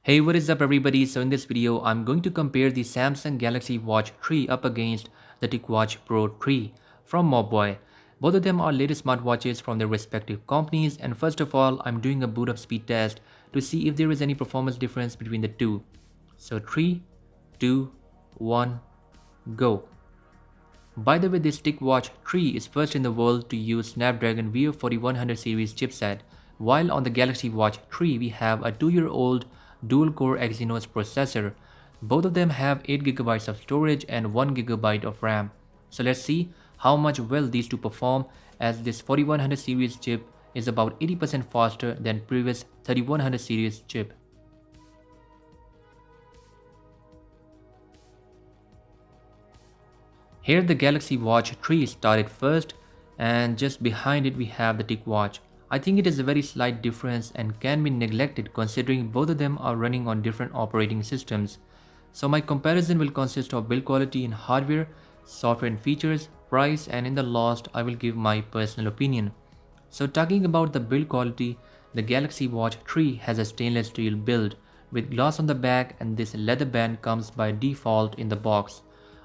Hey, what is up everybody? So in this video, I'm going to compare the Samsung Galaxy Watch 3 up against the Tic Watch Pro 3 from Mobile. Both of them are latest smartwatches from their respective companies, and first of all, I'm doing a boot up speed test to see if there is any performance difference between the two. So 3, 2, 1, go. By the way, this Tic Watch 3 is first in the world to use Snapdragon Wear 4100 series chipset, while on the Galaxy Watch 3 we have a 2-year-old dual-core Exynos processor. Both of them have 8GB of storage and 1GB of RAM. So let's see how much well these two perform, as this 4100 series chip is about 80% faster than previous 3100 series chip. Here the Galaxy Watch 3 started first, and just behind it we have the Tic Watch. I think it is a very slight difference and can be neglected considering both of them are running on different operating systems. So my comparison will consist of build quality in hardware, software and features, price, and in the last I will give my personal opinion. So talking about the build quality, the Galaxy Watch 3 has a stainless steel build with glass on the back, and this leather band comes by default in the box.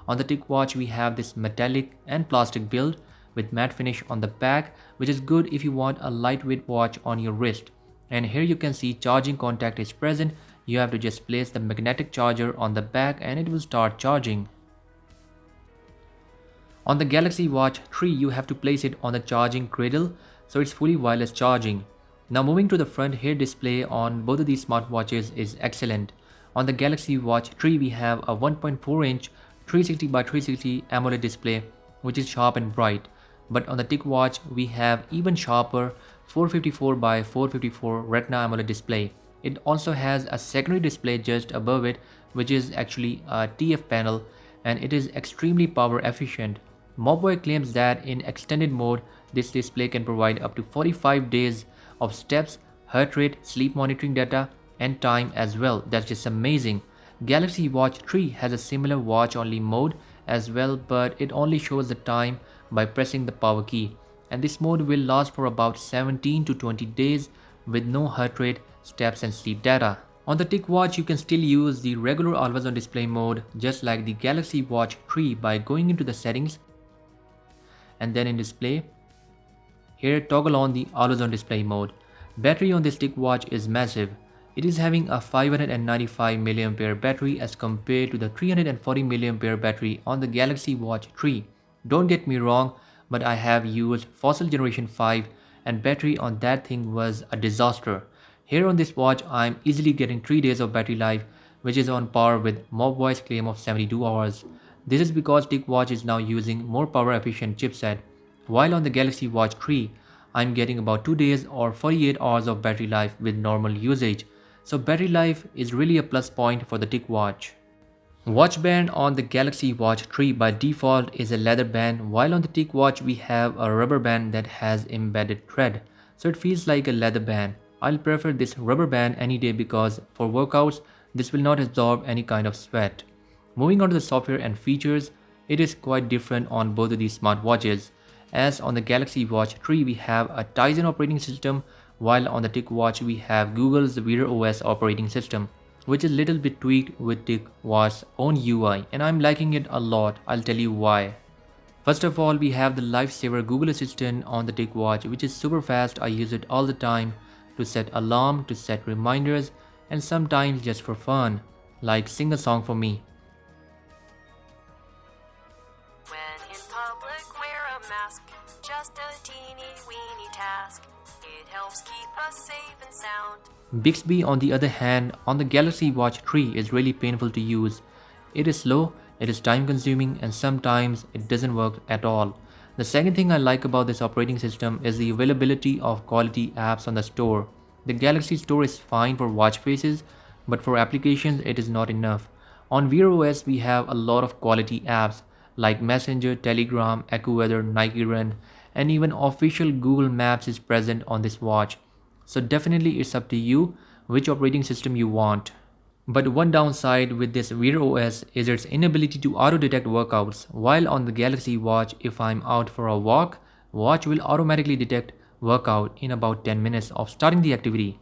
On the Tic Watch we have this metallic and plastic build with matte finish on the back, which is good if you want a lightweight watch on your wrist. And here you can see charging contact is present. You have to just place the magnetic charger on the back and it will start charging. On the Galaxy Watch 3 you have to place it on the charging cradle, so it's fully wireless charging. Now moving to the front, here display on both of these smartwatches is excellent. On the Galaxy Watch 3 we have a 1.4-inch 360x360 AMOLED display, which is sharp and bright. But on the Tic Watch we have even sharper 454x454 Retina AMOLED display. It also has a secondary display just above it, which is actually a TF panel, and it is extremely power efficient. Mobile claims that in extended mode this display can provide up to 45 days of steps, heart rate, sleep monitoring data, and time as well. That's just amazing. Galaxy Watch 3 has a similar watch only mode as well, but it only shows the time by pressing the power key, and this mode will last for about 17 to 20 days with no heart rate, steps and sleep data. On the Tic Watch you can still use the regular always on display mode just like the Galaxy Watch 3 by going into the settings and then in display. Here toggle on the always on display mode. Battery on this Tic Watch is massive. It is having a 595 mAh battery as compared to the 340 mAh battery on the Galaxy Watch 3. Don't get me wrong, but I have used Fossil Generation 5 and battery on that thing was a disaster. Here on this watch I'm easily getting 3 days of battery life, which is on par with Mobvi's claim of 72 hours. This is because Tic Watch is now using more power efficient chipset, while on the Galaxy Watch 3 I'm getting about 2 days or 48 hours of battery life with normal usage. So battery life is really a plus point for the Tic Watch. Watch band on the Galaxy Watch 3 by default is a leather band, while on the Tic Watch we have a rubber band that has embedded thread, so it feels like a leather band. I'll prefer this rubber band any day because for workouts this will not absorb any kind of sweat. Moving on to the software and features, it is quite different on both of these smartwatches. As on the Galaxy Watch 3 we have a Tizen operating system, while on the Tic Watch we have Google's Wear OS operating system, which is a little bit tweaked with Tic Watch's own UI, and I'm liking it a lot. I'll tell you why. First of all, we have the lifesaver Google Assistant on the Tic Watch, which is super fast. I use it all the time to set alarm, to set reminders, and sometimes just for fun, like sing a song for me. When in public, wear a mask, just a teeny weeny task. It helps keep us safe and sound. Bixby on the other hand on the Galaxy Watch 3 is really painful to use. It is slow, it is time consuming, and sometimes it doesn't work at all. The second thing I like about this operating system is the availability of quality apps on the store. The Galaxy Store is fine for watch faces, but for applications it is not enough. On Wear OS we have a lot of quality apps like Messenger, Telegram, AccuWeather, Nike Run, and even official Google Maps is present on this watch. So definitely it's up to you which operating system you want. But one downside with this Wear OS is its inability to auto-detect workouts, while on the Galaxy Watch if I'm out for a walk, watch will automatically detect workout in about 10 minutes of starting the activity.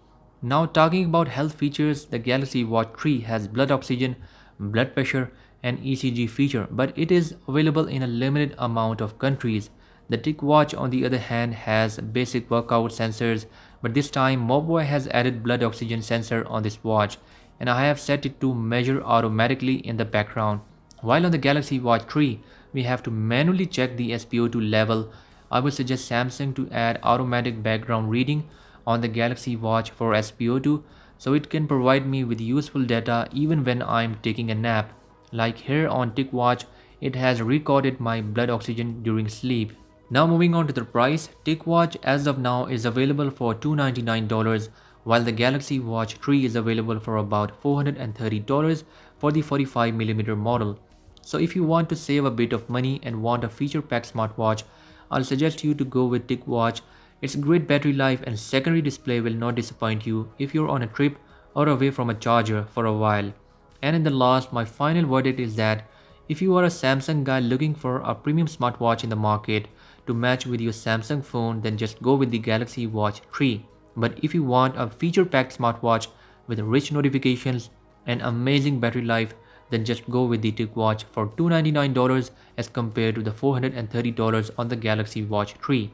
Now talking about health features, the Galaxy Watch 3 has blood oxygen, blood pressure and ECG feature, but it is available in a limited amount of countries. The TicWatch on the other hand has basic workout sensors, but this time Mobvoi has added blood oxygen sensor on this watch and I have set it to measure automatically in the background. While on the Galaxy Watch 3, we have to manually check the SpO2 level. I would suggest Samsung to add automatic background reading on the Galaxy Watch for SpO2 so it can provide me with useful data even when I'm taking a nap. Like here on TicWatch, it has recorded my blood oxygen during sleep. Now moving on to the price, TicWatch as of now is available for $299 while the Galaxy Watch 3 is available for about $430 for the 45mm model. So if you want to save a bit of money and want a feature-packed smartwatch, I'll suggest you to go with TicWatch. Its great battery life and secondary display will not disappoint you if you're on a trip or away from a charger for a while. And in the last, my final verdict is that if you are a Samsung guy looking for a premium smartwatch in the market to match with your Samsung phone, then just go with the Galaxy Watch 3. But if you want a feature-packed smartwatch with rich notifications and amazing battery life, then just go with the TicWatch for $299 as compared to the $430 on the Galaxy Watch 3.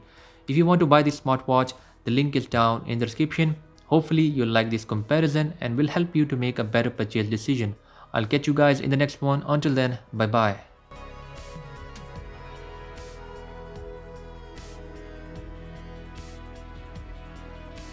If you want to buy this smartwatch, the link is down in the description. Hopefully you'll like this comparison and will help you to make a better purchase decision. I'll catch you guys in the next one. Until then, bye bye.